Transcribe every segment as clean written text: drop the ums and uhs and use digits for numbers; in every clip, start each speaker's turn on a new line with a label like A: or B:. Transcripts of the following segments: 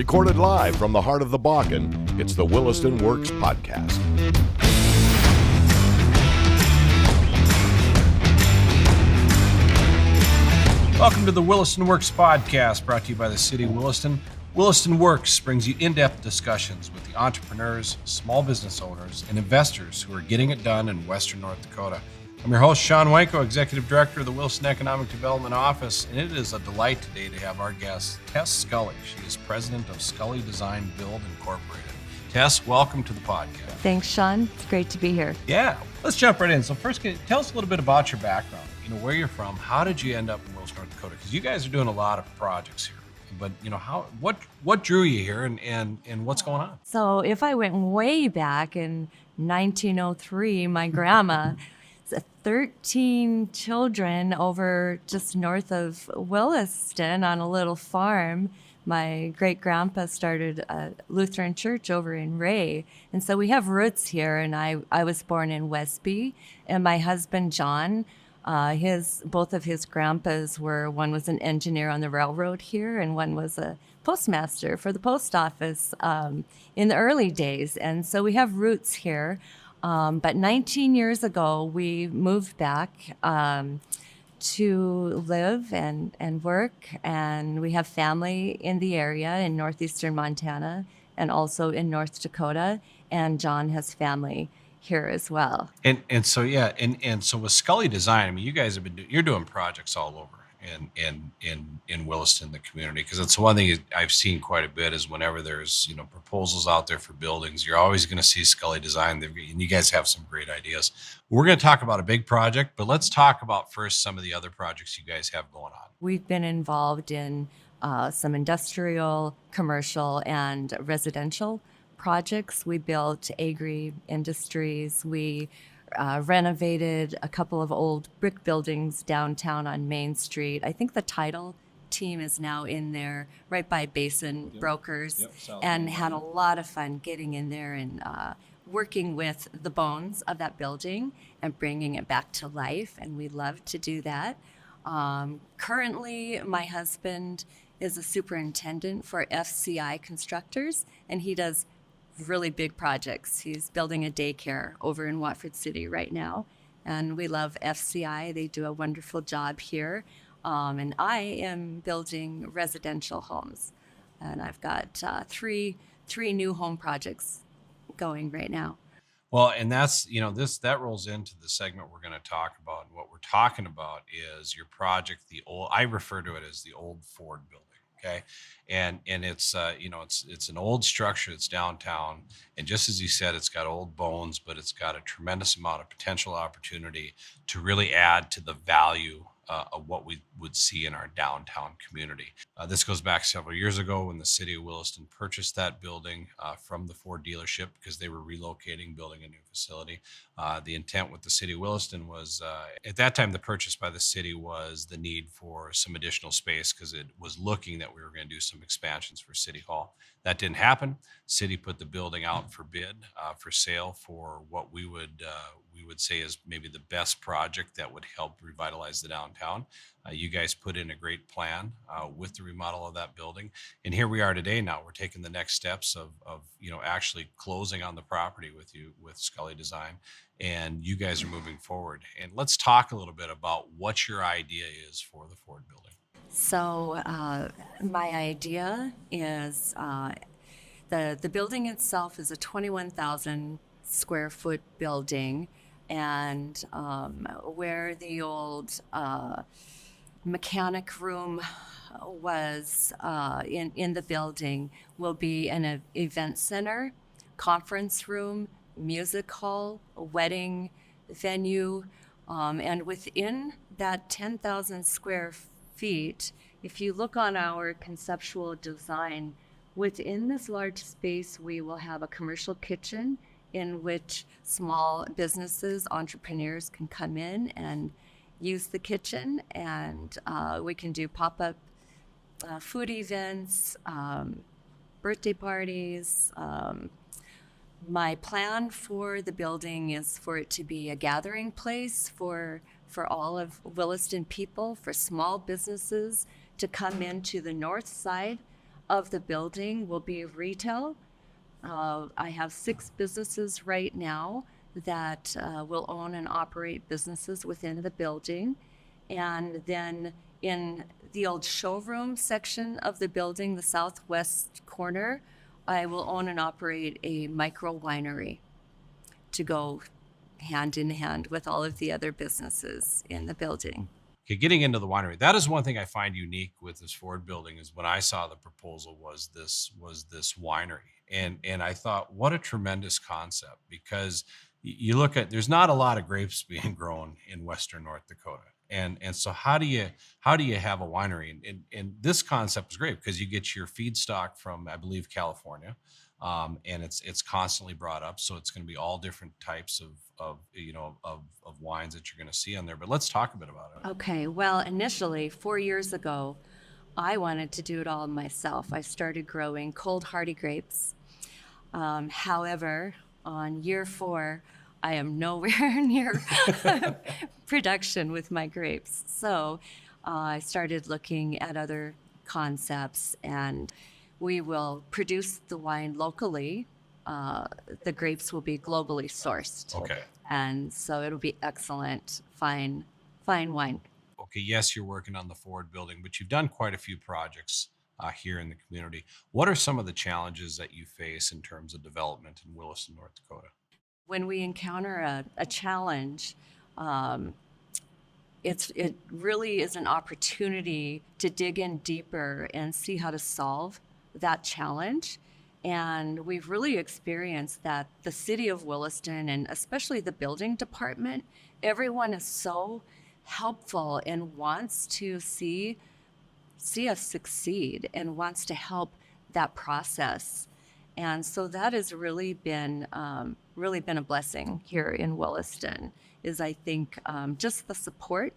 A: Recorded live from the heart of the Bakken, it's the Williston Works podcast.
B: Welcome to the Williston Works podcast, brought to you by the City of Williston. Williston Works brings you in-depth discussions with the entrepreneurs, small business owners, and investors who are getting it done in Western North Dakota. I'm your host, Shawn Wenko, Executive Director of the Williston Economic Development Office, and it is a delight today to have our guest, Tess Scully. She is President of Scully Design Build Inc. Tess, welcome to the podcast.
C: Thanks, Shawn. It's great to be here.
B: Yeah, let's jump right in. So first, tell us a little bit about your background. You know, where you're from. How did you end up in Williston, North Dakota? Because you guys are doing a lot of projects here. But you know, what drew you here, and what's going on?
C: So if I went way back in 1903, my grandma, 13 children over just north of Williston on a little farm. My great-grandpa started a Lutheran church over in Ray. And so we have roots here, and I was born in Westby, and my husband, John, both of his grandpas one was an engineer on the railroad here, and one was a postmaster for the post office in the early days. And so we have roots here. But 19 years ago, we moved back to live and work, and we have family in the area in northeastern Montana and also in North Dakota, and John has family here as well.
B: And so with Scully Design, I mean, you guys you're doing projects all over in Williston, the community, because it's one thing I've seen quite a bit is whenever there's proposals out there for buildings, you're always going to see Scully Design, and you guys have some great ideas. We're going to talk about a big project, but let's talk about first some of the other projects you guys have going on.
C: We've been involved in some industrial, commercial, and residential projects. We built agri industries. We renovated a couple of old brick buildings downtown on Main Street. I think the title team is now in there right by Basin Brokers, and had a lot of fun getting in there and working with the bones of that building and bringing it back to life, and we love to do that. Currently, my husband is a superintendent for FCI Constructors, and he does really big projects. He's building a daycare over in Watford City right now, and we love FCI. They do a wonderful job here, and I am building residential homes, and I've got three new home projects going right now.
B: Well, and that's that rolls into the segment we're going to talk about. And what we're talking about is your project, I refer to it as the old Ford building. Okay. And it's, it's an old structure. It's downtown. And just as you said, it's got old bones, but it's got a tremendous amount of potential opportunity to really add to the value of what we would see in our downtown community. This goes back several years ago when the city of Williston purchased that building from the Ford dealership because they were relocating, building a new facility. The intent with the city of Williston was, at that time, the purchase by the city was the need for some additional space because it was looking that we were going to do some expansions for City Hall. That didn't happen. City put the building out for bid, for sale, for what we would say is maybe the best project that would help revitalize the downtown. You guys put in a great plan with the remodel of that building, and here we are today. Now we're taking the next steps of actually closing on the property with Scully Design, and you guys are moving forward. And let's talk a little bit about what your idea is for the Ford building.
C: So my idea is the building itself is a 21,000 square foot building, and where the old mechanic room was in the building will be an event center, conference room, music hall, a wedding venue, and within that 10,000 square feet, if you look on our conceptual design, within this large space we will have a commercial kitchen in which small businesses, entrepreneurs can come in and use the kitchen, and we can do pop-up food events, birthday parties. My plan for the building is for it to be a gathering place for all of Williston people, for small businesses to come into the north side of the building will be retail. I have 6 businesses right now that will own and operate businesses within the building. And then in the old showroom section of the building, the southwest corner, I will own and operate a micro winery to go hand in hand with all of the other businesses in the building.
B: Okay, getting into the winery, that is one thing I find unique with this Ford building. Is when I saw the proposal was this winery, and I thought, what a tremendous concept, because you look at, there's not a lot of grapes being grown in western North Dakota, and so how do you have a winery? And this concept is great because you get your feedstock from, I believe, California. And it's constantly brought up, so it's going to be all different types of wines that you're going to see on there. But let's talk a bit about it.
C: Okay, well, initially, 4 years ago, I wanted to do it all myself. I started growing cold hardy grapes. However, on year 4, I am nowhere near production with my grapes. So I started looking at other concepts, and we will produce the wine locally. The grapes will be globally sourced.
B: Okay.
C: And so it'll be excellent, fine wine.
B: Okay. Yes, you're working on the Ford building, but you've done quite a few projects here in the community. What are some of the challenges that you face in terms of development in Williston, North Dakota?
C: When we encounter a challenge, it really is an opportunity to dig in deeper and see how to solve that challenge. And we've really experienced that the city of Williston, and especially the building department, everyone is so helpful and wants to see us succeed and wants to help that process. And so that has really been a blessing here in Williston, is I think just the support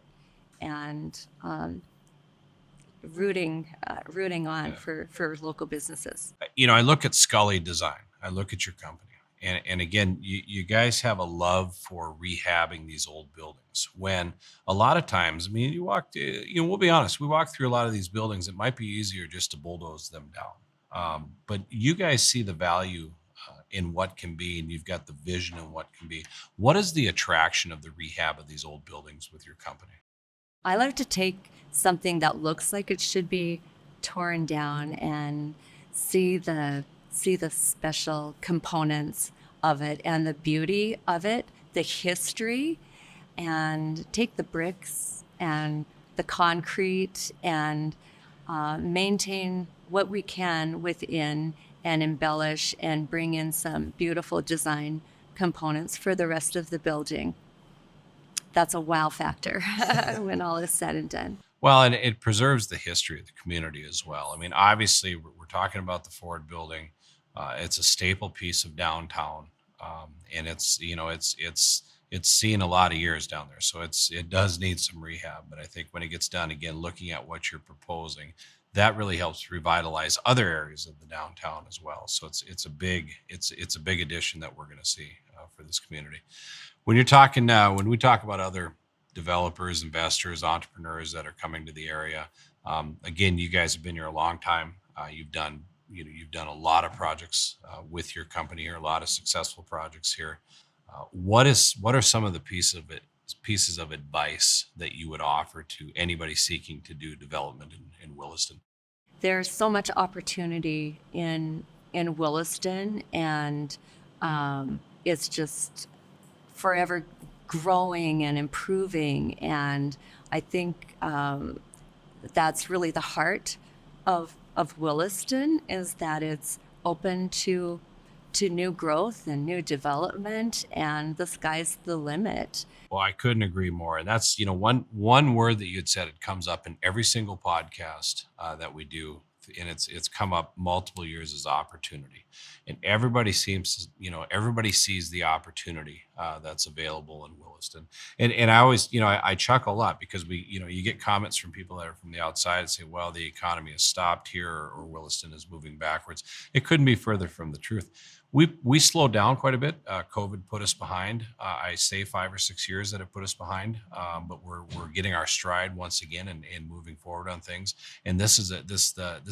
C: and rooting on for local businesses.
B: I look at Scully Design. I look at your company. And again, you guys have a love for rehabbing these old buildings, when a lot of times, I mean, we'll be honest, we walk through a lot of these buildings, it might be easier just to bulldoze them down. But you guys see the value in what can be, and you've got the vision in what can be. What is the attraction of the rehab of these old buildings with your company?
C: I like to take something that looks like it should be torn down and see the special components of it and the beauty of it, the history, and take the bricks and the concrete and maintain what we can within and embellish and bring in some beautiful design components for the rest of the building. That's a wow factor when all is said and done.
B: Well, and it preserves the history of the community as well. I mean, obviously, we're talking about the Ford building. It's a staple piece of downtown, and it's seen a lot of years down there. So it does need some rehab. But I think when it gets done, again, looking at what you're proposing, that really helps revitalize other areas of the downtown as well. So it's a big addition that we're going to see for this community. When you're talking when we talk about other developers, investors, entrepreneurs that are coming to the area, again, you guys have been here a long time. You've done a lot of projects with your company here, a lot of successful projects here. What are some of the pieces of advice that you would offer to anybody seeking to do development in Williston?
C: There's so much opportunity in Williston, and it's just forever growing and improving. And I think that's really the heart of Williston, is that it's open to new growth and new development, and the sky's the limit.
B: Well, I couldn't agree more. And that's, one word that you had said, it comes up in every single podcast that we do. And it's come up multiple years, as opportunity. And everybody sees the opportunity that's available in Williston. And I always, I chuckle a lot because you get comments from people that are from the outside and say, well, the economy has stopped here, or Williston is moving backwards. It couldn't be further from the truth. We slowed down quite a bit. COVID put us behind. I say 5 or 6 years that it put us behind, but we're getting our stride once again and moving forward on things. And this is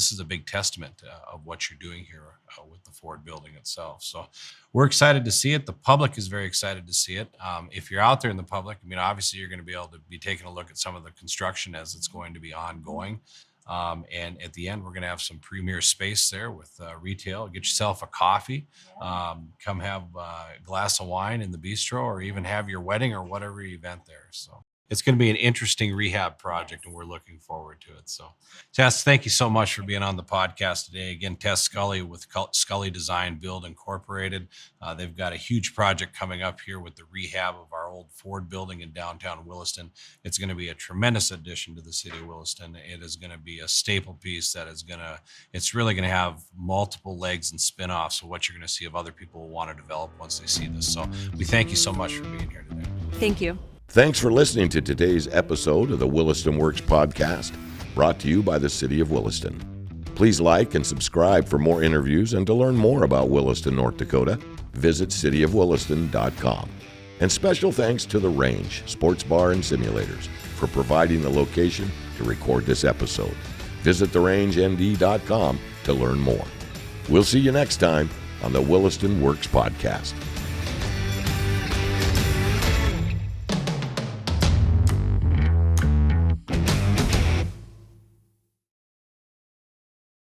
B: this is a big testament of what you're doing here with the Ford building itself. So we're excited to see it. The public is very excited to see it. If you're out there in the public, I mean, obviously you're going to be able to be taking a look at some of the construction as it's going to be ongoing. And at the end, we're going to have some premier space there with retail. Get yourself a coffee, come have a glass of wine in the bistro, or even have your wedding or whatever event there. So it's going to be an interesting rehab project, and we're looking forward to it. So, Tess, thank you so much for being on the podcast today. Again, Tess Scully with Scully Design Build Incorporated. They've got a huge project coming up here with the rehab of our old Ford building in downtown Williston. It's going to be a tremendous addition to the city of Williston. It is going to be a staple piece that is it's really going to have multiple legs and spin-offs of what you're going to see of other people who want to develop once they see this. So we thank you so much for being here today.
C: Thank you.
A: Thanks for listening to today's episode of the Williston Works podcast, brought to you by the City of Williston. Please like and subscribe for more interviews, and to learn more about Williston, North Dakota, visit cityofwilliston.com. And special thanks to The Range Sports Bar and Simulators for providing the location to record this episode. Visit therangeND.com to learn more. We'll see you next time on the Williston Works podcast.